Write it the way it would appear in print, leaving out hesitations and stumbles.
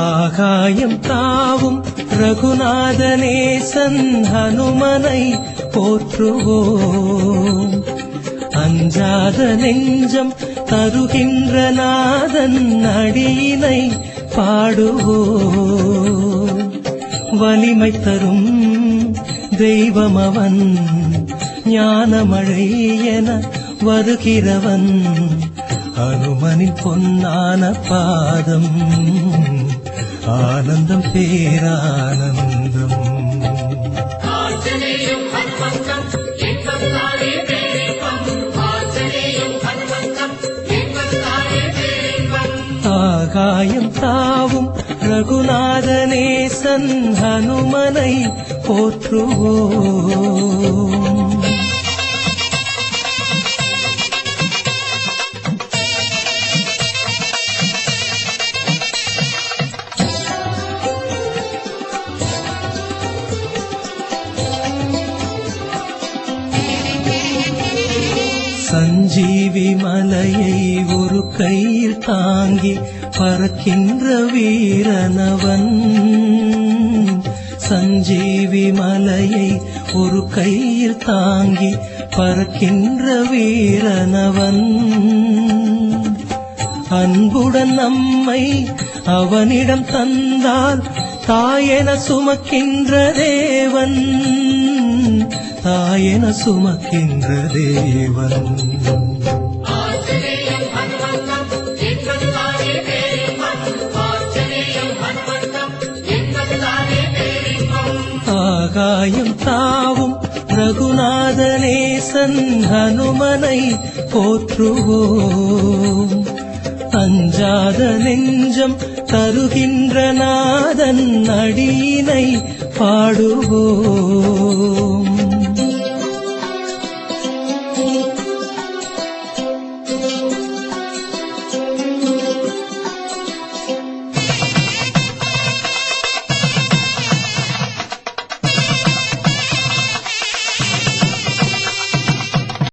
ஆகாயம் தாவும் ரகுநாதநேசன் ஹனுமனை போற்றுவோம். அஞ்சாத நெஞ்சம் தருகின்ற நாதன் அடியினை பாடுவோம். வலிமை தரும் தெய்வமவன், ஞானமழை என வருகிறவன். ஹனுமனின் பொன்னான பாதம் ஆனந்தம் பேரானந்தம். ஆகாயம் தாவும் ரகுநாதநேசன் ஹனுமனை போற்றுவோம். சஞ்சீவி மலையை ஒரு கையில் தாங்கி பறக்கின்ற வீரனவன். சஞ்சீவி மலையை ஒரு கையில் தாங்கி பறக்கின்ற வீரனவன். அன்புடன் நம்மை அவனிடம் தந்தால் தாயென சுமக்கின்ற தேவன், தாயென சுமக்கின்ற தேவன். ஆகாயம் தாவும் ரகுநாதநேசன் ஹனுமனை போற்றுவோம். அஞ்சாத நெஞ்சம் தருகின்ற நாதன் அடியினை பாடுவோம்.